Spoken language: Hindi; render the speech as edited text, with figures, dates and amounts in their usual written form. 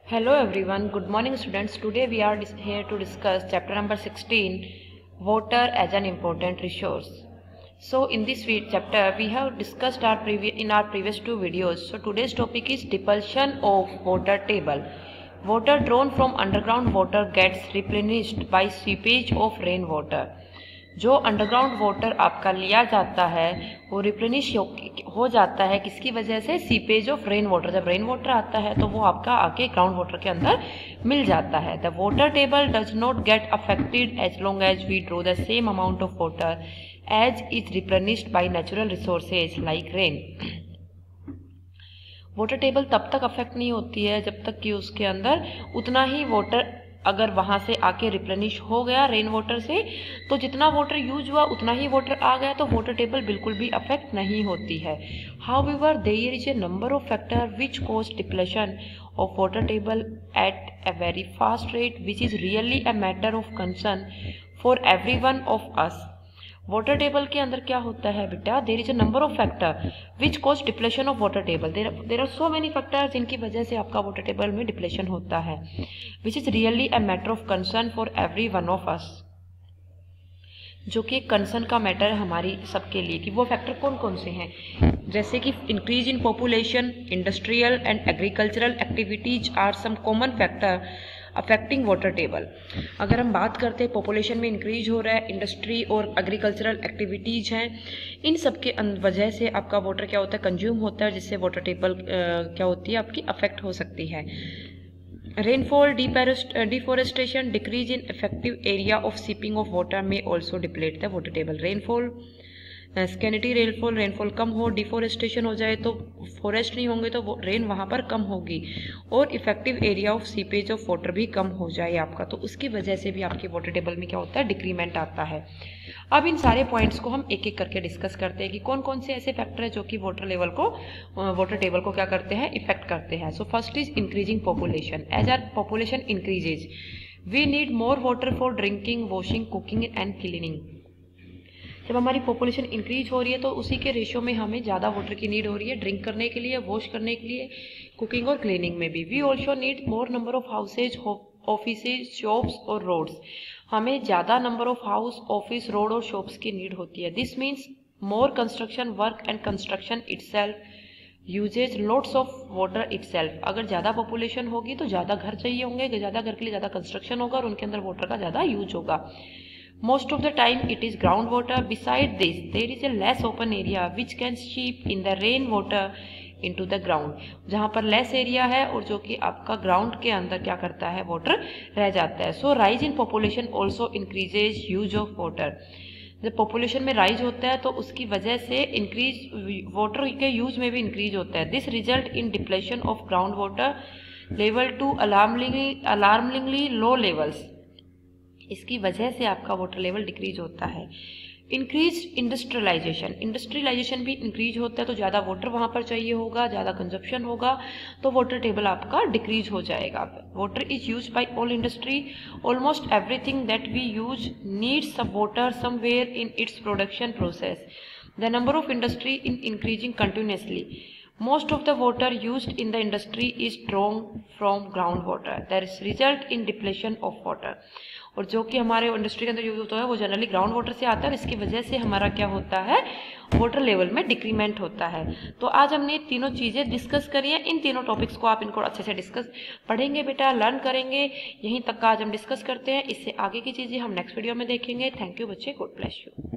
Hello everyone, good morning students. Today we are here to discuss chapter number 16, water as an important resource. So in this chapter we have discussed in our previous two videos. So today's topic is depletion of water table. Water drawn from underground water gets replenished by seepage of rainwater. जो अंडरग्राउंड वाटर आपका लिया जाता है वो रिप्लेनिश हो जाता है किसकी वजह से? Seepage of rain water. जब रेन वाटर आता है तो वो आपका आके ग्राउंड वाटर के अंदर मिल जाता है। The water table does not get affected as long as we draw the same amount of water as is replenished by natural resources like rain. Water table तब तक अफेक्ट नहीं होती है जब तक कि उसके अंदर उतना ही वाटर अगर वहां से आके रिप्लेनिश हो गया रेन वाटर से, तो जितना वाटर यूज हुआ उतना ही वाटर आ गया, तो वाटर टेबल बिल्कुल भी अफेक्ट नहीं होती है। However there is a number of factor which cause depletion of water table at a very fast rate which is really a matter of concern for everyone of us. Water table के अंदर क्या होता है बेटा? There is a number of factor which cause depletion of water table. There are so many factors जिनकी वजह से आपका वाटर टेबल में डिप्लेशन होता है, विच is really a matter of concern for every one of us, जो कि कंसर्न का मैटर है हमारी सबके लिए। कि वो फैक्टर कौन कौन से हैं? जैसे कि increase in population, industrial and agricultural activities are some common factor affecting water table. अगर हम बात करते हैं पॉपुलेशन में इंक्रीज हो रहा है, इंडस्ट्री और एग्रीकल्चरल एक्टिविटीज हैं, इन सब के वजह से आपका वाटर क्या होता है? कंज्यूम होता है, जिससे वाटर टेबल क्या होती है आपकी अफेक्ट हो सकती है। Rainfall, deforestation, decrease in effective area of seeping of water में also deplete the water table. Rainfall, scanty rainfall कम हो, डिफॉरेस्टेशन हो जाए तो फॉरेस्ट नहीं होंगे तो रेन वहाँ पर कम होगी, और effective area of seepage of water भी कम हो जाए आपका, तो उसकी वजह से भी आपके वाटर टेबल में क्या होता है? डिक्रीमेंट आता है। अब इन सारे पॉइंट्स को हम एक एक करके डिस्कस करते हैं कि कौन कौन से ऐसे फैक्टर है जो कि वाटर टेबल को क्या करते हैं? इफेक्ट करते हैं। So first is increasing population. As our population increases we need more water for drinking, washing, cooking and cleaning. जब हमारी पॉपुलेशन इंक्रीज हो रही है तो उसी के रेशियो में हमें ज़्यादा वाटर की नीड हो रही है, ड्रिंक करने के लिए, वॉश करने के लिए, कुकिंग और क्लीनिंग में भी। We also need more number of houses, offices, shops और रोड्स। हमें ज़्यादा number of house, office, road और शॉप्स की नीड होती है। This means more construction work and construction itself uses lots of water itself. अगर ज़्यादा पॉपुलेशन होगी तो ज़्यादा घर चाहिए होंगे, ज़्यादा घर के लिए ज़्यादा कंस्ट्रक्शन होगा और उनके अंदर वाटर का ज़्यादा यूज होगा। Most of the time it is groundwater. Beside this, there is a less open area which can seep in the rain water into the ground. जहाँ पर लेस एरिया है और जो कि आपका ग्राउंड के अंदर क्या करता है? वाटर रह जाता है। So rise in population also increases use of water. जब पॉपुलेशन में राइज होता है तो उसकी वजह से इंक्रीज वाटर के यूज में भी इंक्रीज होता है। This result in depletion of ground water level to alarmingly low levels. इसकी वजह से आपका वाटर लेवल डिक्रीज होता है। इंक्रीज इंडस्ट्रियलाइजेशन भी इंक्रीज होता है तो ज़्यादा वाटर वहाँ पर चाहिए होगा, ज़्यादा कंजप्शन होगा, तो वाटर टेबल आपका डिक्रीज हो जाएगा। Water is use by all industry. Almost everything that we use needs some water somewhere in its production process. The number of industry in increasing continuously. Most of the water used in the industry is drawn from groundwater. There is result in depletion of water. और जो कि हमारे इंडस्ट्री के अंदर यूज होता है वो जनरली ग्राउंड वाटर से आता है, इसकी वजह से हमारा क्या होता है? वाटर लेवल में डिक्रीमेंट होता है। तो आज हमने तीनों चीज़ें डिस्कस करी हैं। इन तीनों टॉपिक्स को आप इनको अच्छे से डिस्कस पढ़ेंगे बेटा, लर्न करेंगे। यहीं तक का आज हम डिस्कस करते हैं। इससे आगे की चीज़ें हम नेक्स्ट वीडियो में देखेंगे। थैंक यू बच्चे, गॉड ब्लेस यू।